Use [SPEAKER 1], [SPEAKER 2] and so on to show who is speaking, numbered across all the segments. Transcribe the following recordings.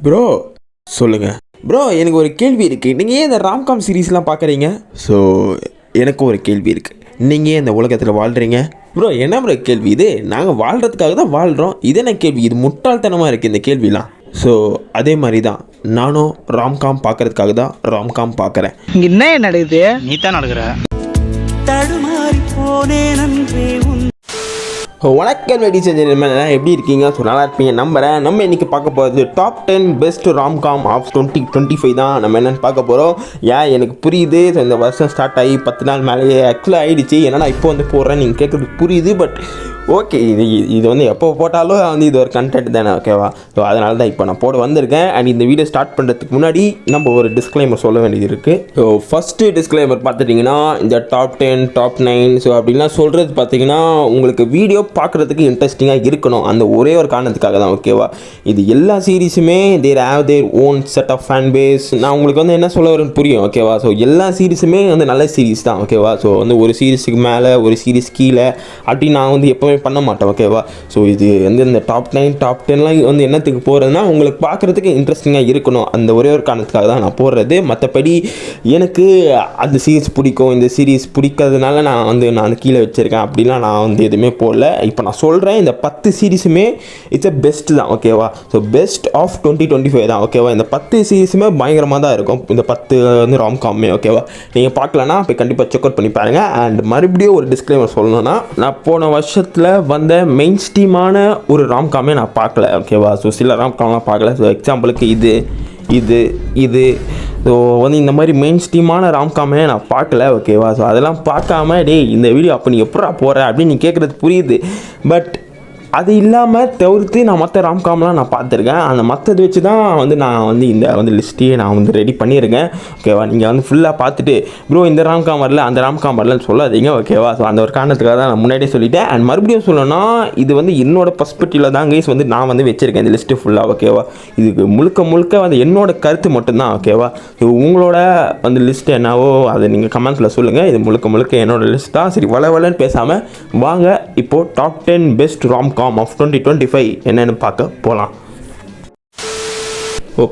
[SPEAKER 1] Bro சொல்லுங்கள் bro. எனக்கு ஒரு கேள்வி இருக்குது. நீங்கள் ஏன் இந்த ராம்காம் சீரீஸ்லாம் பார்க்குறீங்க? ஸோ எனக்கு ஒரு கேள்வி இருக்குது. நீங்கள் ஏன் இந்த உலகத்தில் வாழ்கிறீங்க? ப்ரோ என்ன ப்ரோ கேள்வி இது? நாங்கள் வாழ்கிறதுக்காக தான் வாழ்கிறோம். இது என்ன கேள்வி? இது முட்டாள்தனமாக இருக்குது இந்த கேள்விலாம். ஸோ அதே மாதிரி தான் நானும் ராம்காம் பார்க்கறதுக்காக தான் ராம்காம் பார்க்குறேன்.
[SPEAKER 2] இங்கே என்ன நடக்குது?
[SPEAKER 3] நீ தான் நடக்கிற.
[SPEAKER 4] தடுமாறி போனேன் நன்றே உன்.
[SPEAKER 1] வணக்கம் லேடிஸ் அண்ட் ஜென்டில்மேன், எப்படி இருக்கீங்க? ஸோ நல்லா இருப்பீங்க நம்புகிறேன். நம்ம இன்றைக்கி பார்க்க போகிறது டாப் 10 பெஸ்ட் ராம்காம் ஆஃப் 2025 தான் நம்ம என்னென்னு பார்க்க போகிறோம். எனக்கு புரியுது. ஸோ இந்த வருஷம் ஸ்டார்ட் ஆகி 10 நாள் மேலேயே ஆக்சுவலாக ஆகிடுச்சு. என்னன்னா இப்போ வந்து போடுறேன், நீங்கள் கேட்குறதுக்கு புரியுது. பட் ஓகே, இது வந்து எப்போ போட்டாலும் வந்து இது ஒரு கண்டென்ட் தானே, ஓகேவா? ஸோ அதனால தான் இப்போ நான் போட வந்திருக்கேன். அண்ட் இந்த வீடியோ ஸ்டார்ட் பண்ணுறதுக்கு முன்னாடி நம்ம ஒரு டிஸ்க்ளைமர் சொல்ல வேண்டியது இருக்குது. ஸோ ஃபஸ்ட்டு டிஸ்க்ளைமர் பார்த்துட்டிங்கன்னா, இந்த டாப் 10 டாப் 9 ஸோ அப்படின்லாம் சொல்கிறது பார்த்தீங்கன்னா உங்களுக்கு வீடியோ பார்க்குறதுக்கு இன்ட்ரெஸ்டிங்காக இருக்கணும். அந்த ஒரே ஒரு காரணத்துக்காக தான், ஓகேவா? இது எல்லா சீரீஸுமே they have their own set of fan base. நான் உங்களுக்கு வந்து என்ன சொல்ல வரேன்னு புரியும், ஓகேவா? ஸோ எல்லா சீரீஸுமே வந்து நல்ல சீரீஸ் தான், ஓகேவா? ஸோ வந்து ஒரு சீரீஸுக்கு மேலே ஒரு சீரீஸ் கீழே அப்படி நான் வந்து எப்போவுமே பண்ண மாட்டேன், ஓகேவா? ஸோ இது வந்து இந்த டாப் 9 டாப் 10லாம் வந்து என்னத்துக்கு போகிறதுனா உங்களுக்கு பார்க்குறதுக்கு இன்ட்ரெஸ்டிங்காக இருக்கணும். அந்த ஒரே ஒரு காரணத்துக்காக தான் நான் போடுறது. மற்றபடி எனக்கு அந்த சீரீஸ் பிடிக்கும், இந்த சீரீஸ் பிடிக்கிறதுனால நான் கீழே வச்சுருக்கேன் அப்படிலாம் நான் வந்து எதுவுமே போடல. இப்போ நான் சொல்கிறேன், இந்த 10 சீரீஸுமே இட்ஸ் பெஸ்ட் தான், ஓகேவா? ஸோ பெஸ்ட் ஆஃப் 2025 தான், ஓகேவா? இந்த 10 சீரீஸுமே பயங்கரமாக தான் இருக்கும். இந்த 10 வந்து ராம்காமே, ஓகேவா? நீங்கள் பார்க்கலன்னா இப்போ கண்டிப்பாக செக் அவுட் பண்ணி பாருங்கள். அண்ட் மறுபடியும் ஒரு டிஸ்க்ளைமர் சொல்லணும்னா, நான் போன வருஷத்தில் வந்த மெயின் ஸ்ட்ரீமான ஒரு ராம்காமே நான் பார்க்கல, ஓகேவா? ஸோ சில ராம்காம்லாம் பார்க்கல. ஸோ எக்ஸாம்பிளுக்கு இது ஸோ வந்து இந்த மாதிரி மெயின் ஸ்ட்ரீமான ராம்காமே நான் பார்க்கல, ஓகேவா? ஸோ அதெல்லாம் பார்க்காம இந்த வீடியோ அப்போ நீ எப்படா போகிற அப்படின்னு நீ கேட்குறது புரியுது. பட் அது இல்லாமல் தவிர்த்து நான் மற்ற ராம்காம்லாம் நான் பார்த்துருக்கேன். அந்த மற்றது வச்சு தான் வந்து நான் வந்து இந்த வந்து லிஸ்ட்டையே நான் வந்து ரெடி பண்ணியிருக்கேன், ஓகேவா? நீங்கள் வந்து ஃபுல்லாக பார்த்துட்டு ப்ரோ இந்த ராம்காம் வரல அந்த ராம்காம் வரலன்னு சொல்லாதீங்க, ஓகேவா? ஸோ அந்த ஒரு காரணத்துக்காக தான் நான் முன்னாடியே சொல்லிட்டேன். அண்ட் மறுபடியும் சொல்லணும்னா, இது வந்து என்னோட பர்ஸ்பெக்டிவில் தான் கைஸ் வந்து நான் வந்து வச்சுருக்கேன் இந்த லிஸ்ட்டு ஃபுல்லாக, ஓகேவா? இதுக்கு முழுக்க வந்து என்னோட கருத்து மட்டும்தான், ஓகேவா? ஸோ உங்களோட வந்து லிஸ்ட் என்னவோ அதை நீங்கள் கமெண்ட்ஸில் சொல்லுங்கள். இது முழுக்க என்னோட லிஸ்ட் தான். சரி, வளன்னு பேசாமல் வாங்க இப்போது டாப் 10 பெஸ்ட் ராம்காம் ஆஃப் 2025 என்னென்னு பார்க்க போகலாம்.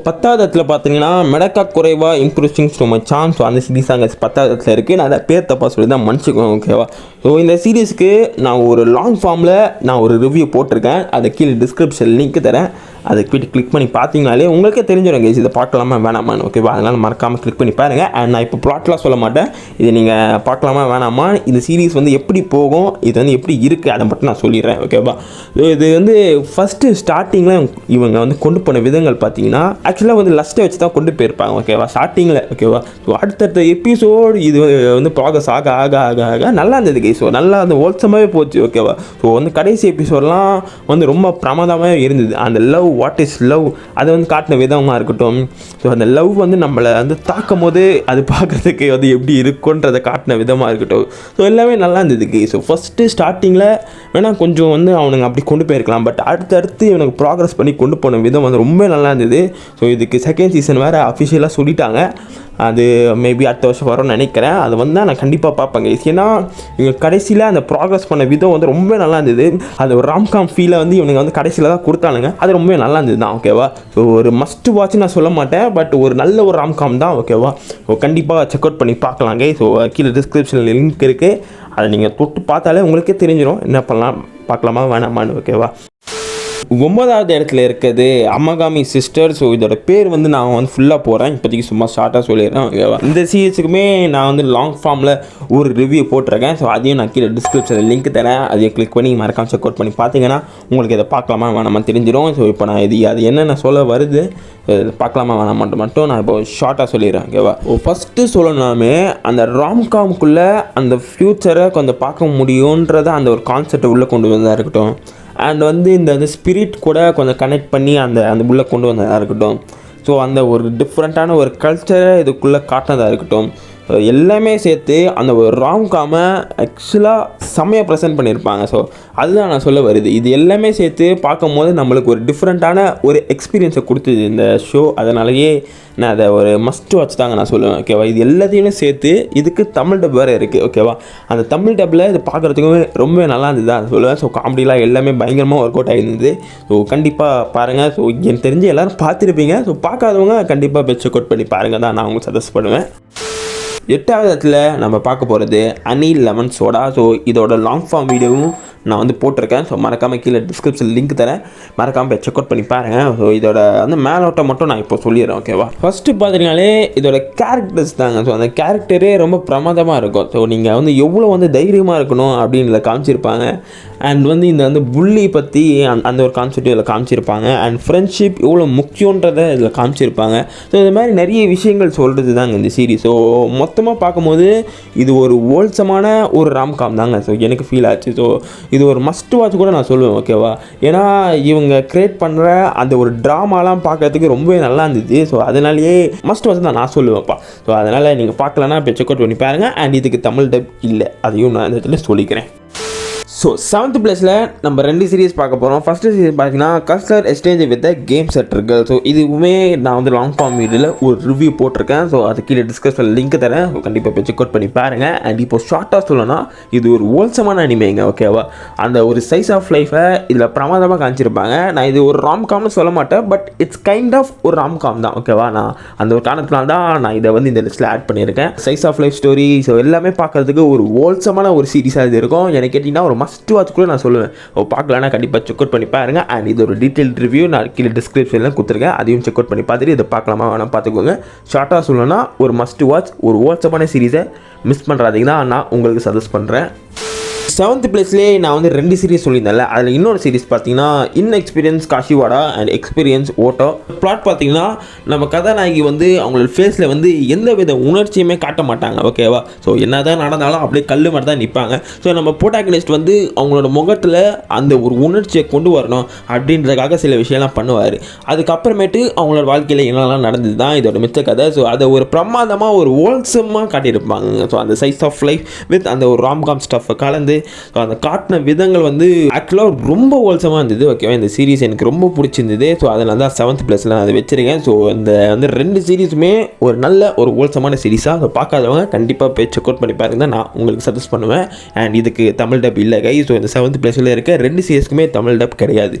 [SPEAKER 1] 10வது இடத்துல பார்த்தீங்கன்னா மெடக்கா குறைவா இம்ப்ரூவிங் டு மை சான்ஸ். அந்த சீரீஸ் அங்கே 10வது இடத்துல இருக்குது. நான் அதை பேர் தப்பாக சொல்லி தான் மன்னிச்சுக்குவேன், ஓகேவா? ஸோ இந்த சீரீஸ்க்கு நான் ஒரு லாங் ஃபார்மில் நான் ஒரு ரிவ்யூ போட்டிருக்கேன். அதை கீழே டிஸ்கிரிப்ஷன் லிங்க் தரேன். அதை கிளிக் பண்ணி பார்த்தீங்கனாலே உங்களுக்கே தெரிஞ்சிடும் கைஸ் இதை பார்க்கலாமா வேணாமான்னு, ஓகேவா? அதனால் மறக்காமல் கிளிக் பண்ணி பாருங்கள். அண்ட் நான் இப்போ ப்ளாட்லாம் சொல்ல மாட்டேன். இது நீங்கள் பார்க்கலாமா வேணாமா, இந்த சீரீஸ் வந்து எப்படி போகும், இது வந்து எப்படி இருக்குது அதை மட்டும் நான் சொல்லிடுறேன், ஓகேவா? இது வந்து ஃபஸ்ட்டு ஸ்டார்டிங்கில் இவங்க வந்து கொண்டு போன விதங்கள் பார்த்தீங்கன்னா ஆக்சுவலாக வந்து லஸ்ட்டை வச்சு தான் கொண்டு போயிருப்பாங்க, ஓகேவா? ஸ்டார்டிங்கில், ஓகேவா? ஸோ அடுத்தடுத்த எபிசோடு இது வந்து ப்ராக்ரஸ் ஆக நல்லா இருந்தது கைஸ். ஸோ நல்லா அந்த ஹோல்சமாகவே போச்சு, ஓகேவா? ஸோ வந்து கடைசி எபிசோடெலாம் வந்து ரொம்ப பிரமாதமாக இருந்தது. அந்த லவ், வாட் இஸ் லவ், அதை வந்து காட்டின விதமாக இருக்கட்டும். ஸோ அந்த லவ் வந்து நம்மளை வந்து தாக்கும் போது அது பார்க்குறதுக்கு வந்து எப்படி இருக்குன்றதை காட்டின விதமாக இருக்கட்டும். ஸோ எல்லாமே நல்லா இருந்ததுக்கு. ஸோ ஃபஸ்ட்டு ஸ்டார்டிங்கில் வேணால் கொஞ்சம் வந்து அவனுங்க அப்படி கொண்டு போயிருக்கலாம். பட் அடுத்தடுத்து இவனுக்கு ப்ராக்ரஸ் பண்ணி கொண்டு போன விதம் வந்து ரொம்ப நல்லா இருந்தது. ஸோ இதுக்கு செகண்ட் சீசன் வேறு அஃபிஷியலாக சொல்லிட்டாங்க. அது மேபி அடுத்த வருஷம் வரும்னு நினைக்கிறேன். அது வந்து நான் கண்டிப்பாக பார்ப்பேங்க. ஏன்னா இவங்க கடைசியில் அந்த ப்ராக்ரஸ் பண்ண விதம் வந்து ரொம்ப நல்லா இருந்தது. அது ஒரு ராம்காம் ஃபீலை வந்து இவனுங்க வந்து கடைசியில் தான் கொடுத்தானுங்க. அது ரொம்ப நல்லா இருந்தது தான், ஓகேவா? ஸோ ஒரு மஸ்ட் வாட்ச் நான் சொல்ல மாட்டேன், பட் ஒரு நல்ல ஒரு ராம்காம் தான், ஓகேவா? ஸோ கண்டிப்பாக செக் அவுட் பண்ணி பார்க்கலாங்க. ஸோ கீழே டிஸ்கிரிப்ஷனில் லிங்க் இருக்குது. அதை நீங்கள் தொட்டு பார்த்தாலே உங்களுக்கே தெரிஞ்சிடும் என்ன பண்ணலாம், பார்க்கலாமா வேணாமான்னு, ஓகேவா? 9வது இடத்துல இருக்குது அமகாமி சிஸ்டர். ஸோ இதோட பேர் வந்து நான் வந்து ஃபுல்லாக போகிறேன், இப்போதைக்கு சும்மா ஷார்ட்டாக சொல்லிடுறேன், ஓகேவா? இந்த சீரீஸுக்குமே நான் வந்து லாங் ஃபார்மில் ஒரு ரிவ்யூ போட்டிருக்கேன். ஸோ அதையும் நான் கீழே டிஸ்கிரிப்ஷனில் லிங்க் தரேன். அதையும் கிளிக் பண்ணி மறக்காம செக் அவுட் பண்ணி பார்த்தீங்கன்னா உங்களுக்கு இதை பார்க்கலாமா வேணாமா தெரிஞ்சிடும். ஸோ இப்போ நான் அது என்னென்ன சொல்ல வருது, பார்க்கலாமா வேணாமா மட்டும் நான் இப்போ ஷார்ட்டாக சொல்லிடுறேன், ஓகேவா? ஃபஸ்ட்டு சொல்லணுமே அந்த ராம்காம்குள்ளே அந்த ஃப்யூச்சரை கொஞ்சம் பார்க்க முடியுன்றதை அந்த ஒரு கான்செப்டை உள்ளே கொண்டு வந்ததாக இருக்கட்டும். அண்ட் வந்து இந்த ஸ்பிரிட் கூட கொஞ்சம் கனெக்ட் பண்ணி அந்த உள்ளே கொண்டு வந்ததாக இருக்கட்டும். ஸோ அந்த ஒரு டிஃப்ரெண்ட்டான ஒரு கல்ச்சரை இதுக்குள்ளே காட்டினதாக இருக்கட்டும். எல்லாமே சேர்த்து அந்த ஒரு ராம்காமை ஆக்சுவலாக செம்மையாக ப்ரெசென்ட் பண்ணியிருப்பாங்க. ஸோ அதுதான் நான் சொல்ல வருது. இது எல்லாமே சேர்த்து பார்க்கும்போது நம்மளுக்கு ஒரு டிஃப்ரெண்ட்டான ஒரு எக்ஸ்பீரியன்ஸை கொடுத்தது இந்த ஷோ. அதனாலேயே நான் அதை ஒரு மஸ்ட் வாட்ச் தாங்க நான் சொல்லுவேன். ஓகேவா, இது எல்லாத்தையுமே சேர்த்து இதுக்கு தமிழ் டப் வேறு இருக்குது. ஓகேவா, அந்த தமிழ் டப்பில் இது பார்க்குறதுக்குமே ரொம்ப நல்லா இருந்தது தான் சொல்லுவேன். ஸோ காமெடிலாம் எல்லாமே பயங்கரமாக ஒர்க் அவுட் ஆகிருந்தது. ஸோ கண்டிப்பாக பாருங்கள். ஸோ எனக்கு தெரிஞ்சு எல்லோரும் பார்த்துருப்பீங்க. ஸோ பார்க்காதவங்க கண்டிப்பாக போய் செக் அவுட் பண்ணி பாருங்கள் தான் நான் உங்களுக்கு சஜஸ்ட் பண்ணுவேன். 8வது இடத்துல நம்ம பார்க்க போகிறது ஹனி லெமன் சோடா. ஸோ இதோட லாங் ஃபார்ம் வீடியோவும் நான் வந்து போட்டிருக்கேன். ஸோ மறக்காமல் கீழே டிஸ்கிரிப்ஷன் லிங்க் தரேன், மறக்காமல் போய் செக் அவுட் பண்ணி பாருங்கள். ஸோ இதோட வந்து மேலோட்டம் மட்டும் நான் இப்போ சொல்லிடுறேன். ஓகேவா, ஃபஸ்ட்டு பார்த்தீங்கனாலே இதோட கேரக்டர்ஸ் தாங்க. ஸோ அந்த கேரக்டரே ரொம்ப பிரமாதமாக இருக்கும். ஸோ நீங்கள் வந்து எவ்வளோ வந்து தைரியமாக இருக்கணும் அப்படின்றத காமிச்சிருப்பாங்க. அண்ட் வந்து இந்த வந்து புள்ளி பற்றி அந்த ஒரு கான்செப்ட் இதில் காமிச்சிருப்பாங்க. அண்ட் ஃப்ரெண்ட்ஷிப் எவ்வளோ முக்கியன்றதை இதில் காமிச்சிருப்பாங்க. ஸோ இந்த மாதிரி நிறைய விஷயங்கள் சொல்கிறது தாங்க இந்த சீரிஸ். ஸோ மொத்தமாக பார்க்கும்போது இது ஒரு ஹோல்சமான ஒரு ராம்காம் தாங்க. ஸோ எனக்கு ஃபீல் ஆச்சு. ஸோ இது ஒரு மஸ்ட் வாட்ச் கூட நான் சொல்லுவேன். ஓகேவா, ஏன்னா இவங்க கிரியேட் பண்ணுற அந்த ஒரு ட்ராமாலாம் பார்க்குறதுக்கு ரொம்பவே நல்லா இருந்துச்சு. ஸோ அதனாலேயே மஸ்ட் வாட்ச் தான் நான் சொல்லுவேன்ப்பா. ஸோ அதனால் நீங்கள் பார்க்கலன்னா இப்போ செக் அவுட் பண்ணி பாருங்கள். அண்ட் இதுக்கு தமிழ் டப் இல்லை, அதையும் நான் இந்த இடத்துல சொல்லிக்கிறேன். ஸோ 7th பிளேஸில் நம்ம 2 சீரிஸ் பார்க்க போகிறோம். ஃபஸ்ட்டு சீரிஸ் பார்த்தீங்கன்னா கஸ்டர் எக்ஸ்சேஞ்ச் வித் கேம் செட்டர்கள். ஸோ இதுவுமே நான் வந்து லாங் ஃபார்ம் வீடியோவில் ஒரு ரிவ்யூ போட்டிருக்கேன். ஸோ அது கீழே டிஸ்கிரிப்ஷனில் லிங்க் தரேன். ஸோ கண்டிப்பாக போய் செக் அவுட் பண்ணி பாருங்கள். அண்ட் இப்போ ஷார்ட்டாக சொல்லணும்னா இது ஒரு ஹோல்சமான அனிமேங்க. ஓகேவா, அந்த ஒரு சைஸ் ஆஃப் லைஃபை இதில் பிரமாதமாக காமிச்சிருப்பாங்க. நான் இது ஒரு ராம்காம்னு சொல்ல மாட்டேன், பட் இட்ஸ் கைண்ட் ஆஃப் ஒரு ராம்காம் தான். ஓகேவா, நான் அந்த ஒரு காரணத்தினால தான் நான் இதை வந்து இந்த லிஸ்ட்டில் ஆட் பண்ணியிருக்கேன். சைஸ் ஆஃப் லைஃப் ஸ்டோரி ஸோ எல்லாமே பார்க்குறதுக்கு ஒரு ஹோல்சமான ஒரு சீரிஸாக இது இருக்கும். எனக்கு கேட்டிங்கன்னா ஒரு மஸ்ட் வாட்ச் கூட நான் சொல்லுவேன். பார்க்கலாம்னா கண்டிப்பாக செக் அவுட் பண்ணி பாருங்க. அண்ட் இது ஒரு டீட்டெயில் ரிவ்யூ நான் கீழே டிஸ்கிரிப்ஷனில் கொடுத்துருக்கேன், அதையும் செக் அவுட் பண்ணி பார்த்துட்டு இதை பார்க்கலாமா வேணால் பார்த்துக்கோங்க. ஷார்ட்டாக சொல்லணும்னா ஒரு மஸ்ட் வாட்ச், ஒரு வாட்சப்பான சீரிஸை மிஸ் பண்ணுறாதீங்க தான் நான் உங்களுக்கு சஜஸ்ட் பண்ணுறேன். 7th பிளேஸ்லேயே நான் வந்து 2 சீரிஸ் சொல்லியிருந்தேன்ல, அதில் இன்னொரு சீரிஸ் பார்த்தீங்கன்னா experience Kashiwada and experience Oto. Plot பார்த்தீங்கன்னா நம்ம கதாநாயகி வந்து அவங்களோட ஃபேஸில் வந்து எந்த வித உணர்ச்சியுமே காட்ட மாட்டாங்க. ஓகேவா, ஸோ என்ன தான் நடந்தாலும் அப்படியே கல் மட்டும் தான் நிற்பாங்க. ஸோ நம்ம ப்ரோட்டாகனிஸ்ட் வந்து அவங்களோட முகத்தில் அந்த ஒரு உணர்ச்சியை கொண்டு வரணும் அப்படின்றதுக்காக சில விஷயம்லாம் பண்ணுவார். அதுக்கப்புறமேட்டு அவங்களோட வாழ்க்கையில் என்னெல்லாம் நடந்தது தான் இதோட மிச்ச கதை. ஸோ அதை ஒரு பிரமாதமாக ஒரு ஹோல்சமாக காட்டியிருப்பாங்க. ஸோ அந்த சைஸ் ஆஃப் லைஃப் வித் அந்த ஒரு ராம்காம் ஸ்டஃப்பை கலந்து ஸோ அந்த காட்டின விதங்கள் வந்து ஆக்சுவலாக ரொம்ப ஹோல்சமாக இருந்தது. ஓகேவா, இந்த சீரிஸ் எனக்கு ரொம்ப பிடிச்சிருந்தது. ஸோ அதனால தான் 7th பிளேஸில் நான் அதை வச்சுருக்கேன். ஸோ இந்த வந்து 2 சீரிஸுமே ஒரு நல்ல ஒரு ஹோல்சமான சீரிஸாக. ஸோ பார்க்காதவங்க கண்டிப்பாக போய் செக் அவுட் பண்ணி பாருங்க தான் நான் உங்களுக்கு சஜஸ்ட் பண்ணுவேன். அண்ட் இதுக்கு தமிழ் டப் இல்லை கை. ஸோ இந்த 7th பிளேஸில் இருக்க 2 சீரிஸ்க்குமே தமிழ் டப் கிடையாது.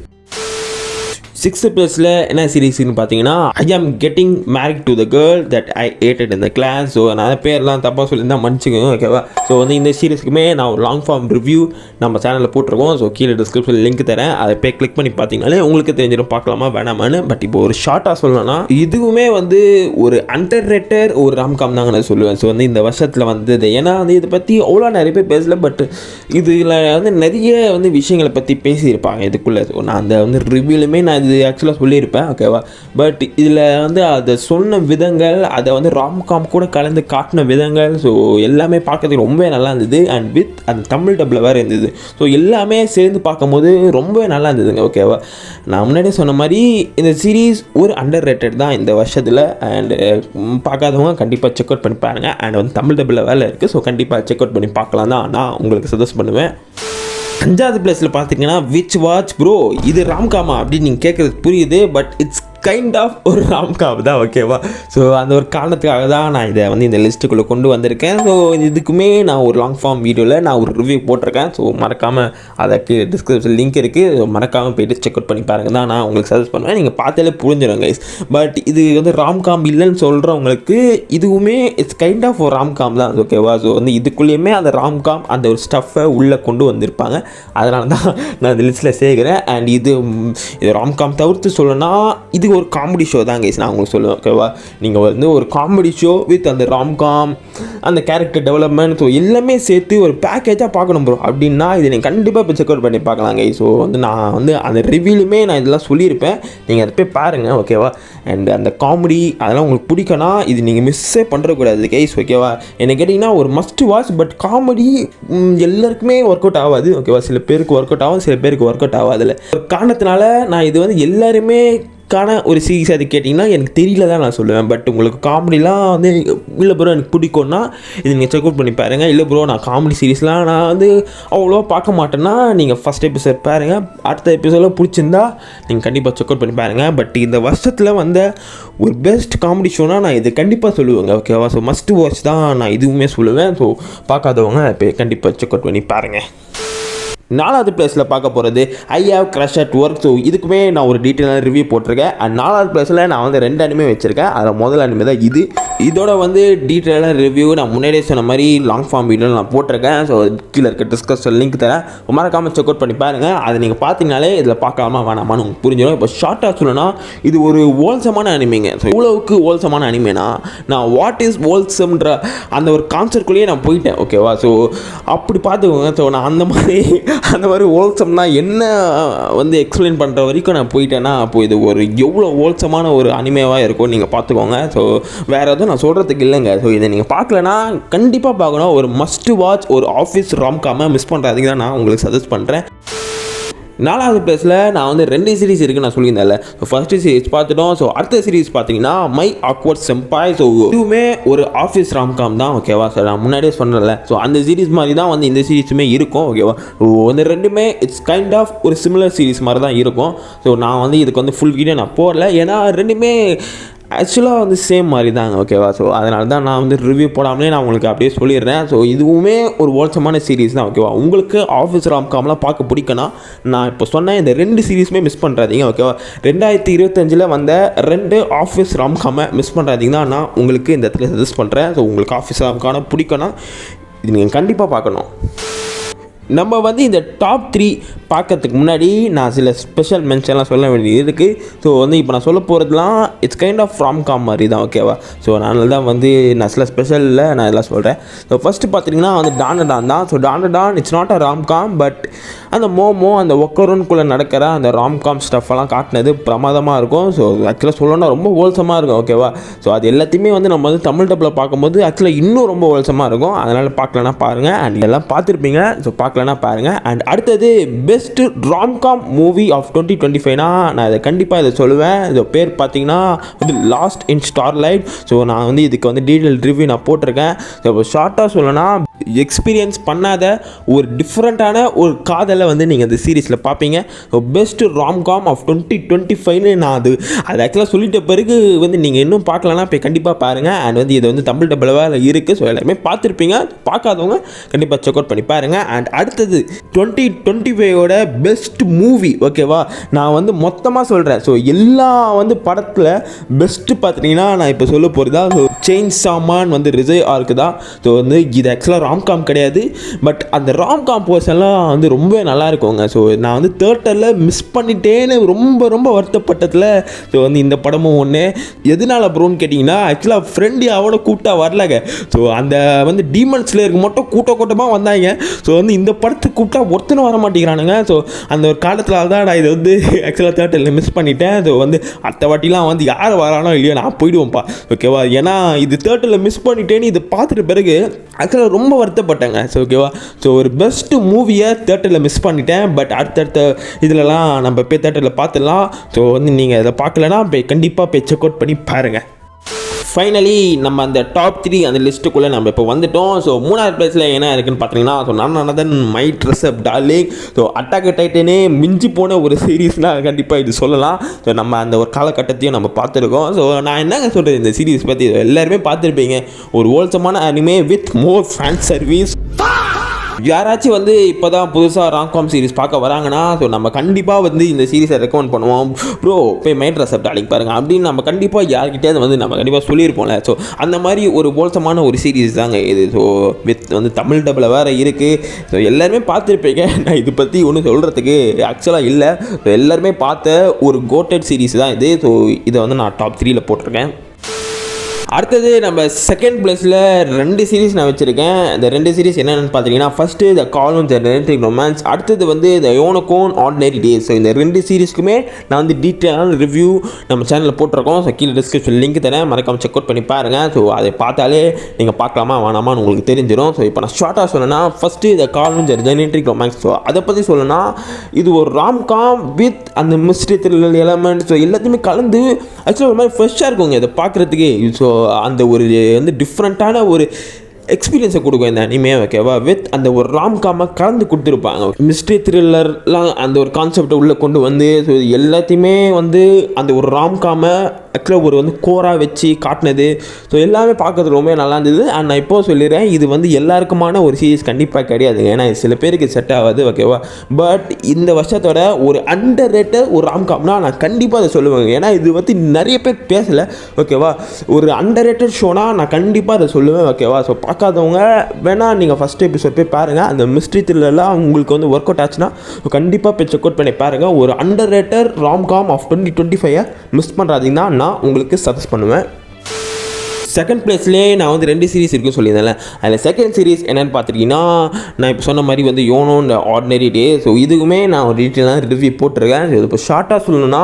[SPEAKER 1] 6th பிளேஸில் என்ன சீரிஸ்னு பார்த்தீங்கன்னா I am getting married to the girl that I hated in the class. So நான் பேர்லாம் தப்பாக சொல்லியிருந்தால் மன்னிச்சுக்கோங்க. ஓகேவா, ஸோ வந்து இந்த சீரிஸ்க்குமே நான் ஒரு லாங் ஃபார்ம் ரிவ்யூ நம்ம சேனலில் போட்டிருக்கோம். ஸோ கீழே டிஸ்கிரிப்ஷனில் லிங்க் தரேன், அதை போய் கிளிக் பண்ணி பார்த்தீங்கனாலே உங்களுக்கு தெரிஞ்சிடும் பார்க்கலாமா வேணாமான்னு. பட் இப்போ ஒரு ஷார்ட்டாக சொல்லணும்னா இதுவுமே வந்து ஒரு அண்டர் ரேட்டட் ஒரு ராம்காம் தாங்க நான் சொல்லுவேன். ஸோ வந்து இந்த வருஷத்தில் வந்தது, ஏன்னா வந்து இதை பற்றி அவ்வளோ நிறைய பேர் பேசல, பட் இதில் வந்து நிறைய வந்து விஷயங்களை பற்றி பேசியிருப்பாங்க இதுக்குள்ளே. ஸோ நான் அந்த வந்து ரிவ்யூலுமே நான் இது ஆக்சுவலாக சொல்லியிருப்பேன். ஓகேவா, பட் இதில் வந்து அதை சொன்ன விதங்கள், அதை வந்து ராம்காம் கூட கலந்து காட்டின விதங்கள், ஸோ எல்லாமே பார்க்கறதுக்கு ரொம்பவே நல்லா இருந்தது. அண்ட் வித் அந்த தமிழ் டப்பில் வேறு இருந்தது. ஸோ எல்லாமே சேர்ந்து பார்க்கும்போது ரொம்பவே நல்லா இருந்ததுங்க. ஓகேவா, நான் முன்னாடியே சொன்ன மாதிரி இந்த சீரீஸ் ஒரு அண்டர் ரேட்டட் தான் இந்த வருஷத்தில். அண்டு பார்க்காதவங்க கண்டிப்பாக செக் அவுட் பண்ணி பாருங்கள். அண்ட் வந்து தமிழ் டப்பில் வேலை இருக்குது. ஸோ கண்டிப்பாக செக் அவுட் பண்ணி பார்க்கலாம் தான் நான் உங்களுக்கு சஜஸ்ட் பண்ணுவேன். 5th பிளேஸில் பார்த்தீங்கன்னா விச் வாட்ச் ப்ரோ, இது ராம்காமா அப்படின்னு நீங்கள் கேட்குறது புரியுது, பட் இட்ஸ் கைண்ட் ஆஃப் ஒரு ராம்காம் தான். ஓகேவா, ஸோ அந்த ஒரு காரணத்துக்காக தான் நான் இதை வந்து இந்த லிஸ்ட்டுக்குள்ளே கொண்டு வந்திருக்கேன். ஸோ இதுக்குமே நான் ஒரு லாங் ஃபார்ம் வீடியோவில் நான் ஒரு ரிவ்யூ போட்டிருக்கேன். ஸோ மறக்காமல் அதற்கு டிஸ்கிரிப்ஷன் லிங்க் இருக்குது. ஸோ மறக்காமல் போய்ட்டு செக் அவுட் பண்ணி பாருங்கள் தான் நான் உங்களுக்கு சஜஸ்ட் பண்ணுவேன். நீங்கள் பார்த்தாலே புரிஞ்சிடும் கைஸ். பட் இது வந்து ராம்காம் இல்லைன்னு சொல்கிறவங்களுக்கு இதுவுமே இட்ஸ் கைண்ட் ஆஃப் ஒரு ராம்காம் தான். ஓகேவா, ஸோ வந்து இதுக்குள்ளேயுமே அந்த ராம்காம் அந்த ஒரு ஸ்டஃப்பை உள்ளே கொண்டு வந்திருப்பாங்க. அதனால தான் நான் இந்த லிஸ்ட்டில் சேர்க்குறேன். அண்ட் இது ராம்காம் தவிர்த்து சொல்லணும்னா இது ஒரு காமெடி ஷோ தான் கைஸ் நான் உங்களுக்கு சொல்லுவேன். ஓகேவா, நீங்கள் வந்து ஒரு காமெடி ஷோ வித் அந்த ராம்காம் அந்த கேரக்டர் டெவலப்மெண்ட் ஸோ எல்லாமே சேர்த்து ஒரு பேக்கேஜாக பார்க்கணும் ப்ரோ அப்படின்னா இதை நீங்கள் கண்டிப்பாக இப்போ செக் அவுட் பண்ணி பார்க்கலாம் கைஸ். ஸோ வந்து நான் வந்து அந்த ரிவ்யூலுமே நான் இதெல்லாம் சொல்லியிருப்பேன், நீங்கள் அதை போய் பாருங்கள். ஓகேவா, அண்ட் அந்த காமெடி அதெல்லாம் உங்களுக்கு பிடிக்கனா இது நீங்கள் மிஸ்ஸே பண்ணுறக்கூடாது கைஸ். ஓகேவா, என்ன கேட்டிங்கன்னா ஒரு மஸ்ட் வாட்ச். பட் காமெடி எல்லாருக்குமே ஒர்க் அவுட் ஆகாது. ஓகேவா, சில பேருக்கு ஒர்க் அவுட் ஆகும், சில பேருக்கு ஒர்க் அவுட் ஆகாதுல்ல. ஒரு காரணத்தினால நான் இது வந்து எல்லாருமே ரொமான்டிக்கான ஒரு சீரிஸ் அது கேட்டிங்கன்னா எனக்கு தெரியல தான் நான் சொல்லுவேன். பட் உங்களுக்கு காமெடிலாம் வந்து இல்லை ப்ரோ எனக்கு பிடிக்கும்னா இது நீங்கள் செக் அவுட் பண்ணி பாருங்கள். இல்லை ப்ரோ நான் காமெடி சீரிஸ்லாம் நான் வந்து அவ்வளோவா பார்க்க மாட்டேன்னா நீங்கள் ஃபஸ்ட் எபிசோட் பாருங்கள். அடுத்த எபிசோடில் பிடிச்சிருந்தா நீங்கள் கண்டிப்பாக செக் அவுட் பண்ணி பாருங்கள். பட் இந்த வருஷத்தில் வந்த ஒரு பெஸ்ட் காமெடி ஷோனா நான் இது கண்டிப்பாக சொல்லுவேங்க. ஓகேவா? ஸோ மஸ்ட் வாட்ச் தான் நான் இதுவுமே சொல்லுவேன். ஸோ பார்க்காதவங்க இப்போ கண்டிப்பாக செக் அவுட் பண்ணி பாருங்கள். 4வது பிளேஸில் பார்க்க போகிறது I have crush at work. So இதுக்குமே நான் ஒரு டீட்டெயிலான ரிவ்யூ போட்டிருக்கேன். அண்ட் 4வது பிளேஸில் நான் வந்து 2 அனிமே வச்சுருக்கேன். அதில் முதல் அனிமே தான் இது. இதோட வந்து டீட்டெயிலான ரிவ்யூ நான் முன்னாடியே சொன்ன மாதிரி லாங் ஃபார்ம் வீடியோவில் நான் போட்டிருக்கேன். ஸோ கீழே இருக்க டிஸ்கஷன் லிங்க் தரேன், மறக்காமல் செக் அவுட் பண்ணி பாருங்கள். அதை நீங்கள் பார்த்தீங்கனாலே இதில் பார்க்காம வேணாமான்னு உங்களுக்கு புரிஞ்சிடும். இப்போ ஷார்ட்டாக சொல்லணும்னா இது ஒரு ஓல்சமான அனிமைங்க. ஸோ இவ்வளவுக்கு ஓல்சமான அனிமேனா நான் வாட் இஸ் ஓல்சம்ன்ற அந்த ஒரு கான்செப்ட்குள்ளேயே நான் போயிட்டேன். ஓகேவா? ஸோ அப்படி பார்த்துக்கோங்க. ஸோ நான் அந்த மாதிரி ஓல்சம்னா என்ன வந்து எக்ஸ்பிளைன் பண்ணுற வரைக்கும் நான் போயிட்டேன்னா அப்போ இது ஒரு எவ்வளோ ஓல்சமான ஒரு அனிமேவாக இருக்கும் நீங்கள் பார்த்துக்கோங்க. ஸோ வேறு எதுவும் நான் சொல்கிறதுக்கு இல்லைங்க. ஸோ இதை நீங்கள் பார்க்கலன்னா கண்டிப்பாக பார்க்கணும். ஒரு மஸ்ட் வாட்ச் ஒரு ஆஃபீஸ் ராம்காமை மிஸ் பண்ணுறதுக்கு தான் நான் உங்களுக்கு சஜஸ்ட் பண்ணுறேன். 4வது பிளேஸில் நான் வந்து 2 சீரிஸ் இருக்குன்னு நான் சொல்லியிருந்தேன்ல. ஸோ ஃபஸ்ட்டு சீரிஸ் பார்த்துட்டோம். ஸோ அடுத்த சீரிஸ் பார்த்தீங்கன்னா மை ஆக்வர்ட் செம்பாய். ஸோ இதுவுமே ஒரு ஆஃபீஸ் ராம்காம் தான். ஓகேவா? ஸோ நான் முன்னாடியே சொன்னேன்ல. ஸோ அந்த சீரிஸ் மாதிரி தான் வந்து இந்த சீரிஸுமே இருக்கும். ஓகேவா? வந்து ரெண்டுமே இட்ஸ் கைண்ட் ஆஃப் ஒரு சிமிலர் சீரிஸ் மாதிரி தான் இருக்கும். ஸோ நான் வந்து இதுக்கு வந்து ஃபுல் வீடியோ நான் போடல, ஏன்னா ரெண்டுமே ஆக்சுவலாக வந்து சேம் மாதிரி தாங்க. ஓகேவா? ஸோ அதனால தான் நான் வந்து ரிவ்யூ போடாமலே நான் உங்களுக்கு அப்படியே சொல்லிடுறேன். ஸோ இதுவுமே ஒரு ஓல்சமான சீரிஸ் தான். ஓகேவா? உங்களுக்கு ஆஃபீஸ் ராம்காம்லாம் பார்க்க பிடிக்கனா நான் இப்போ சொன்னேன் இந்த 2 சீரிஸுமே மிஸ் பண்ணுறாதீங்க. ஓகேவா? 2025 வந்த 2 ஆஃபீஸ் ராம்காமை மிஸ் பண்ணுறாதீங்க தான் நான் உங்களுக்கு இந்த இடத்துல சஜஸ்ட் பண்ணுறேன். ஸோ உங்களுக்கு ஆஃபீஸ் ராம்கான பிடிக்கனா இது நீங்கள் கண்டிப்பாக பார்க்கணும். நம்ம வந்து இந்த டாப் 3 பார்க்கறதுக்கு முன்னாடி நான் சில ஸ்பெஷல் மென்ஷன்லாம் சொல்ல வேண்டியது இருக்குது. ஸோ வந்து இப்போ நான் சொல்ல போகிறதுலாம் இட்ஸ் கைண்ட் ஆஃப் ராம்காம் மாதிரி தான். ஓகேவா? ஸோ அதனால தான் வந்து நான் சில ஸ்பெஷலில் நான் இதெல்லாம் சொல்கிறேன். ஸோ ஃபஸ்ட்டு பார்த்தீங்கன்னா வந்து டான் தான். So Don it's not a romcom, but அந்த மோமோ அந்த ஒக்கரோன்குள்ளே நடக்கிற அந்த ராம்காம் ஸ்டஃப்பெல்லாம் காட்டினது பிரமாதமாக இருக்கும். ஸோ ஆக்சுவலாக சொல்லணும்னா ரொம்ப ஹோல்சமாக இருக்கும். ஓகேவா? ஸோ அது எல்லாத்தையுமே வந்து நம்ம வந்து தமிழ் டப்பில் பார்க்கும்போது ஆக்சுவலாக இன்னும் ரொம்ப ஹோல்சமாக இருக்கும். அதனால் பார்க்கலன்னா பாருங்கள். அண்ட் இதெல்லாம் பார்த்துருப்பீங்க. ஸோ பார்க்கலன்னா பாருங்கள். அண்ட் அடுத்தது பெஸ்ட் ராம்காம் மூவி ஆஃப் 2025னா நான் இதை கண்டிப்பாக இதை சொல்லுவேன். இது பேர் பார்த்தீங்கன்னா வந்து லாஸ்ட் இன் ஸ்டார்லைட். ஸோ நான் வந்து இதுக்கு வந்து டீட்டெயில் ரிவ்யூ நான் போட்டிருக்கேன். ஸோ இப்போ ஷார்ட்டாக சொல்லணும்னா எக்ஸ்பீரியன்ஸ் பண்ணாத ஒரு டிஃப்ரெண்ட்டான ஒரு காதலை வந்து நீங்கள் இந்த சீரீஸில் பார்ப்பீங்க. ஸோ பெஸ்ட் ராம்காம் ஆஃப் 2025ன்னு நான் அது ஆக்சுவலாக சொல்லிட்ட பிறகு வந்து நீங்கள் இன்னும் பார்க்கலன்னா இப்போ கண்டிப்பாக பாருங்கள். அண்ட் வந்து இது வந்து தமிழ் டப்பில் இருக்குது. ஸோ எல்லாருமே பார்த்துருப்பீங்க. பார்க்காதவங்க கண்டிப்பாக செக் அவுட் பண்ணி பாருங்கள். அண்ட் அடுத்தது 2025ஓட பெஸ்ட் மூவி. ஓகேவா? நான் வந்து மொத்தமாக சொல்கிறேன். ஸோ எல்லா வந்து படத்தில் பெஸ்ட்டு பார்த்தீங்கன்னா நான் இப்போ சொல்ல போகிறதா ஸோ செயின் சாமான் வந்து ரிசர்வ் ஆர்க்கு தான். ஸோ வந்து இது ஆக்சுவலாக ராம்காம் கிடையாது, பட் அந்த ராம்காம் போர்ஷன்லாம் வந்து ரொம்ப நல்லா இருக்குங்க. ஸோ நான் வந்து தியேட்டரில் மிஸ் பண்ணிட்டேன்னு ரொம்ப வருத்தப்பட்டதில் ஸோ வந்து இந்த படமும் ஒன்று. எதனால ப்ரோன்னு கேட்டிங்கன்னா ஆக்சுவலாக ஃப்ரெண்டு அவட கூப்பிட்டா வரலங்க. ஸோ அந்த வந்து டீமன் ஸ்லேயருக்கு மட்டும் கூட்டமாக வந்தாங்க. ஸோ வந்து இந்த படத்துக்கு கூப்பிட்டா ஒருத்தனும் வர மாட்டேங்கிறானுங்க. ஸோ அந்த ஒரு காலத்தில் தான் நான் இதை வந்து ஆக்சுவலாக தியேட்டரில் மிஸ் பண்ணிட்டேன். ஸோ வந்து அடுத்த வாட்டிலாம் வந்து யார் வரானோ இல்லையோ நான் போயிடுவோம்ப்பா. ஓகேவா? ஏன்னா இது தியேட்டரில் மிஸ் பண்ணிட்டேன்னு இதை பார்த்துட்டு பிறகு ஆக்சுவலாக ரொம்ப வருத்தப்பட்டேங்க. ஸோ ஓகேவா? ஸோ ஒரு பெஸ்ட்டு மூவியை தியேட்டரில் மிஸ் பண்ணிட்டேன். பட் அடுத்தடுத்த இதிலலாம் நம்ம போய் தியேட்டரில் பார்த்துடலாம். ஸோ வந்து நீங்கள் இதை பார்க்கலன்னா போய் கண்டிப்பாக போய் செக் அவுட் பண்ணி பாருங்கள். ஃபைனலி நம்ம அந்த டாப் 3 அந்த லிஸ்ட்டுக்குள்ளே நம்ம இப்போ வந்துட்டோம். ஸோ 3வது பிளேஸில் என்ன இருக்குன்னு பார்த்தீங்கன்னா ஸோ நான் my dress up darling. So attack டைட்டனே மிஞ்சி போன ஒரு சீரீஸ்னால் கண்டிப்பாக இது சொல்லலாம். ஸோ நம்ம அந்த ஒரு காலகட்டத்தையும் நம்ம பார்த்துருக்கோம். ஸோ நான் என்னங்க சொல்கிறது இந்த சீரீஸ் பற்றி எல்லாருமே பார்த்துருப்பீங்க. ஒரு ஹோல்சமான anime with more fan service. யாராச்சும் வந்து இப்போ தான் புதுசாக ராம்காம் சீரிஸ் பார்க்க வராங்கன்னா ஸோ நம்ம கண்டிப்பாக வந்து இந்த சீரிஸை ரெக்கமெண்ட் பண்ணுவோம். ப்ரோ போய் மை ட்ரெஸ் அப் டார்லிங் பாருங்கள் அப்படின்னு நம்ம கண்டிப்பாக யார்கிட்டே வந்து நம்ம கண்டிப்பாக சொல்லியிருப்போம்ல. ஸோ அந்த மாதிரி ஒரு ஹோல்சமான ஒரு சீரிஸ் தாங்க இது. ஸோ வித் வந்து தமிழ் டப்பில் வேறு இருக்குது. ஸோ எல்லாருமே பார்த்துருப்பீங்க. நான் இது பற்றி ஒன்றும் சொல்கிறதுக்கு ஆக்சுவலாக இல்லை. ஸோ எல்லாருமே பார்த்த ஒரு கோட்டட் சீரிஸ் தான் இது. ஸோ இதை வந்து நான் டாப் 3ல் போட்டிருக்கேன். அடுத்தது நம்ம செகண்ட் பிளேஸில் 2 சீரிஸ் நான் வச்சுருக்கேன். இந்த 2 சீரிஸ் என்னென்னு பார்த்தீங்கன்னா, first the columns and romantic romance, அடுத்தது வந்து த யோனோகோன் ஆர்டினரி டேஸ். ஸோ இந்த 2 சீரிஸ்க்குமே நான் வந்து டீட்டெயிலான ரிவ்யூ நம்ம சேனலில் போட்டிருக்கோம். ஸோ கீழே டிஸ்கிரிப்ஷன் லிங்க் தரேன், மறக்காம செக் அவுட் பண்ணி பாருங்கள். ஸோ அதை பார்த்தாலே நீங்கள் பார்க்கலாமா வேணாமான்னு உங்களுக்கு தெரிஞ்சிடும். ஸோ இப்போ நான் ஷார்ட்டாக சொல்லணும்னா, first the columns and romantic romance. So அதை பற்றி சொல்லணும்னா, இது ஒரு ராம்காம் வித் அந்த மிஸ்ட்ரி த்ரில்லர் எலமெண்ட். ஸோ எல்லாத்தையுமே கலந்து ஆக்சுவலாக ஒரு மாதிரி ஃப்ரெஷ்ஷாக இருக்குங்க இதை பார்க்குறதுக்கே. ஸோ அந்த ஒரு வந்து டிஃப்ரெண்ட்டான ஒரு எக்ஸ்பீரியன்ஸை கொடுக்கும் இந்த அனிமே, ஓகேவா. வித் அந்த ஒரு ராம்காமை கலந்து கொடுத்துருப்பாங்க. மிஸ்ட்ரி த்ரில்லர்லாம் அந்த ஒரு கான்செப்டை உள்ளே கொண்டு வந்து, ஸோ இது எல்லாத்தையுமே வந்து அந்த ஒரு ராம்காமை ஆக்சுவலாக ஒரு வந்து கோராக வச்சு காட்டினது. ஸோ எல்லாமே பார்க்கறது ரொம்ப நல்லா இருந்தது. அண்ட் நான் இப்போ சொல்லிடுறேன், இது வந்து எல்லாருக்குமான ஒரு சீரிஸ் கண்டிப்பாக கிடையாதுங்க. ஏன்னா சில பேருக்கு செட் ஆகாது, ஓகேவா. பட் இந்த வருஷத்தோட ஒரு அண்டர் ரேட்டட் ஒரு ராம்காம்னா நான் கண்டிப்பாக அதை சொல்லுவேங்க. ஏன்னா இது வந்து நிறைய பேர் பேசலை, ஓகேவா. ஒரு அண்டர் ரேட்டட் ஷோனா நான் கண்டிப்பாக அதை சொல்லுவேன், ஓகேவா. ஸோ பார்க்காதவங்க வேணால் நீங்கள் ஃபஸ்ட் எபிசோட் போய் பாருங்கள். அந்த மிஸ்ட்ரி த்ரில்லர்லாம் உங்களுக்கு வந்து ஒர்க் அவுட் ஆச்சுன்னா கண்டிப்பாக போய் செக் அவுட் பண்ணி பாருங்கள். ஒரு underrated romcom of 2025 miss பண்ணுறாதீங்கன்னா நான் உங்களுக்கு சஜஸ்ட் பண்ணுவேன். செகண்ட் பிளேஸ்லேயே நான் வந்து 2 சீரிஸ் இருக்குன்னு சொல்லியிருந்தேன்ல, அதில் செகண்ட் சீரிஸ் என்னென்னு பார்த்துட்டிங்கன்னா, நான் இப்போ சொன்ன மாதிரி வந்து யோனோ இந்த ஆர்டினரி டே. ஸோ இதுக்குமே நான் ஒரு டீட்டெயிலான ரிவ்யூ போட்டிருக்கேன். ஸோ இப்போ ஷார்ட்டாக சொல்லணும்னா,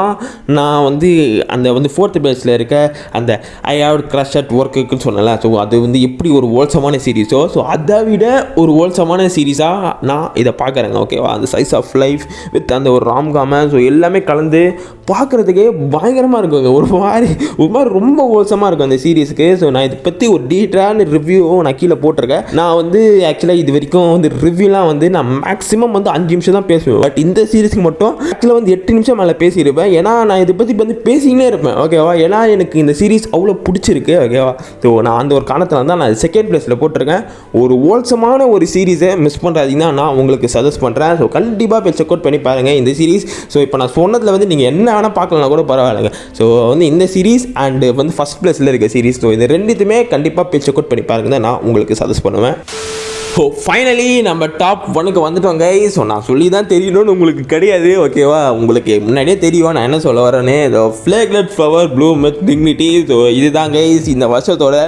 [SPEAKER 1] நான் வந்து அந்த வந்து 4th பிளேஸில் இருக்க அந்த ஐ ஹேவ் க்ரஷ் அட் ஒர்க்குன்னு சொன்னேன்ல. ஸோ அது வந்து எப்படி ஒரு ஹோல்சமான சீரிஸோ, ஸோ அதை விட ஒரு ஹோல்சமான சீரிஸாக நான் இதை பார்க்குறேங்க, ஓகேவா. அந்த சைஸ் ஆஃப் லைஃப் வித் அந்த ஒரு ராம்காம, ஸோ எல்லாமே கலந்து பார்க்குறதுக்கே பயங்கரமாக இருக்குங்க. ஒரு மாதிரி ரொம்ப ஹோல்சமாக இருக்கும் அந்த சீரிஸுக்கு. ஸோ நான் இதை பற்றி ஒரு டீட்டெயிலான ரிவ்யூவும் நான் கீழே போட்டிருக்கேன். நான் வந்து ஆக்சுவலாக இது வரைக்கும் வந்து ரிவ்யூலாம் வந்து நான் மேக்ஸிமம் வந்து 5 நிமிஷம் தான் பேசுவேன். பட் இந்த சீரிஸ்க்கு மட்டும் ஆக்சுவலாக வந்து 8 நிமிஷம் மேலே பேசியிருப்பேன். ஏன்னா நான் இதை பற்றி வந்து பேசிக்கினே இருப்பேன், ஓகேவா. ஏன்னா எனக்கு இந்த சீரிஸ் அவ்வளோ பிடிச்சிருக்கு, ஓகேவா. ஸோ நான் அந்த ஒரு காரணத்தில் தான் நான் செகண்ட் பிளேஸில் போட்டிருக்கேன். ஒரு ஹோல்சமான ஒரு சீரிஸை மிஸ் பண்ணுறாதீங்கன்னா நான் உங்களுக்கு சஜஸ்ட் பண்ணுறேன். ஸோ கண்டிப்பாக போய் செக் அவுட் பண்ணி பாருங்கள் இந்த சீரிஸ். ஸோ இப்போ நான் சொன்னதில் வந்து நீங்கள் என்ன வேணால் பார்க்கலாம் கூட பரவாயில்லைங்க. ஸோ வந்து இந்த சீரிஸ் அண்ட் வந்து ஃபஸ்ட் பிளேஸில் இருக்க சீரிஸ், ஸோ இந்த 2த்துமே கண்டிப்பாக போய் செக் அவுட் பண்ணி பாருங்க தான் நான் உங்களுக்கு சஜஸ்ட் பண்ணுவேன். ஸோ ஃபைனலி நம்ம டாப் 1க்கு வந்துட்டோம் கைஸ். ஸோ நான் சொல்லி தான் தெரியணும்னு உங்களுக்கு கிடையாது, ஓகேவா. உங்களுக்கு முன்னாடியே தெரியும் நான் என்ன சொல்ல வரேன்னு. Fragrant flower bloom with dignity. So இதுதான் கைஸ் இந்த வருஷத்தோட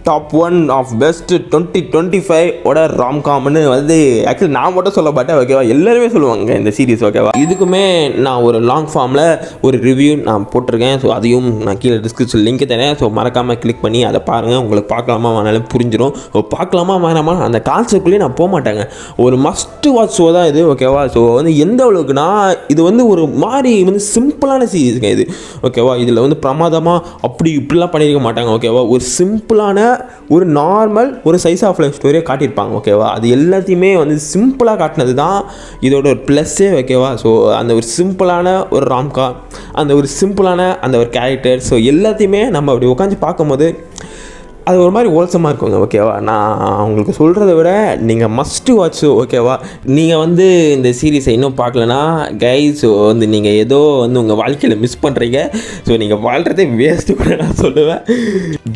[SPEAKER 1] டாப் 1 ஆஃப் பெஸ்ட் 2025 ஓட ராம்காம்னு வந்து ஆக்சுவலி நான் மட்டும் சொல்ல மாட்டேன், ஓகேவா. எல்லாருமே சொல்லுவாங்க இந்த சீரிஸ், ஓகேவா. இதுக்குமே நான் ஒரு லாங் ஃபார்மில் ஒரு ரிவ்யூ நான் போட்டிருக்கேன். ஸோ அதையும் நான் கீழே டிஸ்கிரிப்ஷன் லிங்க் தரேன். ஸோ மறக்காமல் கிளிக் பண்ணி அதை பாருங்கள். உங்களுக்கு பார்க்கலாமா வேணாலும் புரிஞ்சிடும். ஸோ பார்க்கலாமா வேணாமா அந்த கான்செப்ட்லேயே நான் போக மாட்டேங்க. ஒரு மஸ்ட் வாட்ச் ஷோ தான் இது, ஓகேவா. ஸோ வந்து எந்த அளவுக்குனா, இது வந்து ஒரு மாதிரி வந்து சிம்பிளான சீரிஸுங்க இது, ஓகேவா. இதில் வந்து பிரமாதமாக அப்படி இப்படிலாம் பண்ணியிருக்க மாட்டாங்க, ஓகேவா. ஒரு சிம்பிளான ஒரு நார்மல் ஒரு சைஸ் ஆஃப் லைஃப் ஸ்டோரியை காட்டியிருப்பாங்க, ஓகேவா. அது எல்லாத்தையுமே வந்து சிம்பிளாக காட்டினது தான் இதோட ஒரு ப்ளஸ்ஸே, ஓகேவா. ஸோ அந்த ஒரு சிம்பிளான ஒரு ராம்காம், அந்த ஒரு சிம்பிளான அந்த ஒரு கேரக்டர், ஸோ எல்லாத்தையுமே நம்ம அப்படி உட்காந்து பார்க்கும்போது அது ஒரு மாதிரி ஹோல்சமாக இருக்குங்க, ஓகேவா. நான் உங்களுக்கு சொல்கிறத விட நீங்கள் மஸ்ட்டு வாட்ச், ஓகேவா. நீங்கள் வந்து இந்த சீரீஸை இன்னும் பார்க்கலனா கைஸ், ஸோ வந்து நீங்கள் ஏதோ வந்து உங்கள் வாழ்க்கையில் மிஸ் பண்ணுறீங்க. ஸோ நீங்கள் வாழ்கிறதே வேஸ்ட்டு கூட நான் சொல்லுவேன்,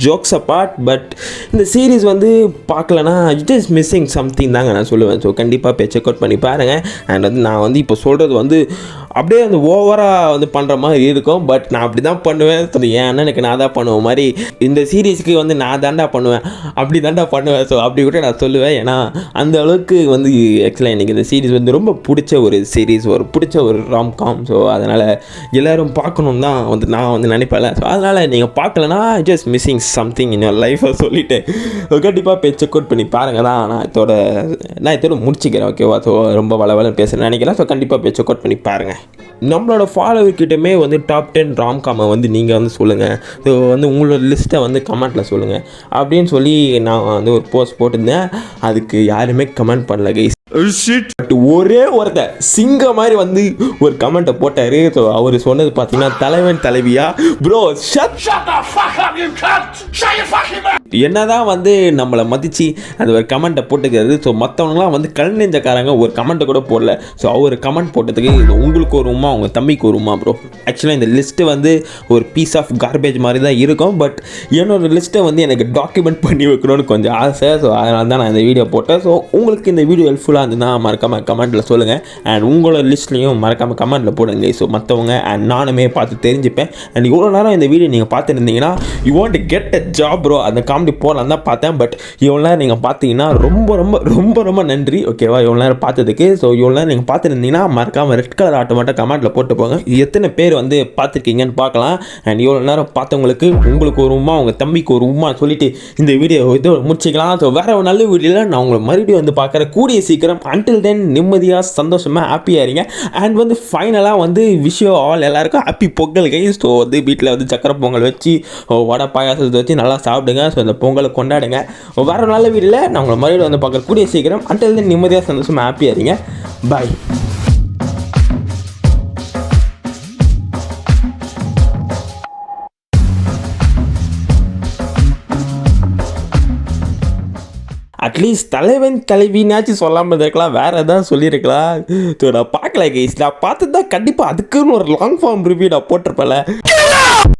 [SPEAKER 1] ஜோக்ஸ் அப்பார்ட். பட் இந்த சீரீஸ் வந்து பார்க்கலனா இட் இஸ் மிஸ்ஸிங் சம்திங் தாங்க நான் சொல்லுவேன். ஸோ கண்டிப்பாக போய் செக் அவுட் பண்ணி பாருங்கள். அண்ட் வந்து நான் வந்து இப்போ சொல்கிறது வந்து அப்படியே அந்த ஓவராக வந்து பண்ணுற மாதிரி இருக்கும். பட் நான் அப்படி தான் பண்ணுவேன். ஸோ என் அண்ணனுக்கு நான் தான் பண்ணுவேன் மாதிரி இந்த சீரீஸ்க்கு வந்து நான் தாண்டா பண்ணுவேன், அப்படி தாண்டா பண்ணுவேன். ஸோ அப்படி கூட நான் சொல்லுவேன். ஏன்னா அந்த அளவுக்கு வந்து ஆக்சுவலாக எனக்கு இந்த சீரீஸ் வந்து ரொம்ப பிடிச்ச ஒரு சீரீஸ், ஒரு பிடிச்ச ஒரு ராம்காம். ஸோ அதனால் எல்லோரும் பார்க்கணும் தான் வந்து நான் வந்து நினைப்பேன். ஸோ அதனால் நீங்கள் பார்க்கலனா just missing something in your லைஃபை சொல்லிவிட்டு கண்டிப்பாக போய் செக் அவுட் பண்ணி பாருங்கள் தான் நான் இதோட முடிச்சிக்கிறேன், ஓகேவா. ஸோ ரொம்ப வளவலன்னு பேசுகிறேன் நினைக்கிறேன். ஸோ கண்டிப்பாக போய் செக் அவுட் பண்ணி பாருங்கள். நம்மளோட ஃபாலோவர்கிட்டமே வந்து டாப் 10 ராம்காமை வந்து நீங்கள் வந்து சொல்லுங்கள். ஸோ வந்து உங்களோட லிஸ்ட்டை வந்து கமெண்ட்டில் சொல்லுங்கள் அப்படின்னு சொல்லி நான் வந்து ஒரு போஸ்ட் போட்டிருந்தேன். அதுக்கு யாருமே கமெண்ட் பண்ணல கைஸ். பட் ஒரே ஒருத்தர் சிங்க மாதிரி வந்து ஒரு கமெண்ட்டை போட்டார். ஸோ அவர் சொன்னது பார்த்தீங்கன்னா, தலைவன் தலைவியா bro shut the fuck up you cunt shut your fucking mouth. என்னதான் வந்து நம்மளை மதித்து அந்த ஒரு கமெண்ட்டை போட்டுக்கிறது. ஸோ மற்றவங்களாம் வந்து கல் நெஞ்சக்காரங்க ஒரு கமெண்ட்டை கூட போடல. ஸோ அவர் கமெண்ட் போட்டதுக்கு இது உங்களுக்கு ஒரு உமா உங்கள் தம்பிக்கு ஒரு உமா ப்ரோ. ஆக்சுவலாக இந்த லிஸ்ட்டு வந்து ஒரு பீஸ் ஆஃப் கார்பேஜ் மாதிரி தான் இருக்கும். பட் என்னோட லிஸ்ட்டை வந்து எனக்கு டாக்குமெண்ட் பண்ணி வைக்கணும்னு கொஞ்சம் ஆசை. ஸோ அதனால தான் நான் இந்த வீடியோ போட்டேன். ஸோ உங்களுக்கு இந்த வீடியோ ஹெல்ப்ஃபுல்லாக இருந்ததுன்னா மறக்காமல் கமெண்ட்டில் சொல்லுங்கள். அண்ட் உங்களோட லிஸ்ட்லேயும் மறக்காமல் கமெண்ட்டில் போடுங்க. ஸோ மற்றவங்க அண்ட் நானுமே பார்த்து தெரிஞ்சுப்பேன். அண்ட் இவ்வளோ நேரம் இந்த வீடியோ நீங்கள் பார்த்துருந்தீங்கன்னா you want to get a job bro, அந்த காமெடி போடலாம் தான் பார்த்தேன். பட் இவ்வளோ நேரம் நீங்கள் பார்த்தீங்கன்னா ரொம்ப ரொம்ப ரொம்ப ரொம்ப நன்றி. ஓகேவா, இவ்வளோ நேரம் பார்த்ததுக்கு. ஸோ இவ்வளோ நேரம் நீங்கள் பார்த்துருந்தீங்கன்னா மறக்காமல் ரெட் கலர் ஆட்டோமேட்டிக் கமெண்ட்டில் போட்டு போங்க. எத்தனை பேர் வந்து பார்த்துருக்கீங்கன்னு பார்க்கலாம். அண்ட் இவ்வளோ நேரம் பார்த்தவங்களுக்கு உங்களுக்கு ஒரு உமா உங்கள் தம்பிக்கு ஒரு உமா சொல்லிட்டு இந்த வீடியோ இது முடிச்சிக்கலாம். ஸோ வேறு ஒரு நல்ல வீடியோவில் நான் உங்களை மறுபடியும் வந்து பார்க்குறேன் கூடிய சீக்கிரம். அன்டில் தென் நிம்மதியாக சந்தோஷமாக ஹாப்பியாக இருங்க. அண்ட் வந்து ஃபைனலாக வந்து விஷயம் ஆல் எல்லாருக்கும் ஹாப்பி பொங்கல் கை. ஸோ வந்து வீட்டில் வந்து சக்கரை பொங்கல் வச்சு வடை பாயாசத்தை வச்சு நல்லா சாப்பிடுங்க. ஸோ இந்த பொங்கலை கொண்டாடுங்க. வேறு ஒரு நல்ல வீடியோவில் நான் உங்களை மறுபடியும் வந்து பார்க்குற கூடிய சீக்கிரம். அன்டில் தென் நிம்மதியாக சந்தோஷமாக ஹாப்பியாக இருங்க. பாய். அட்லீஸ்ட் தலைவன் தலைவினாச்சும் சொல்லாமல் இருக்கலாம், வேறு எதாவது சொல்லியிருக்கலாம். ஸோ நான் பார்க்கல கைஸ், நான் பார்த்து தான் கண்டிப்பாக அதுக்குன்னு ஒரு லாங் ஃபார்ம் ரிவ்யூ நான் போட்டிருப்பேன்ல.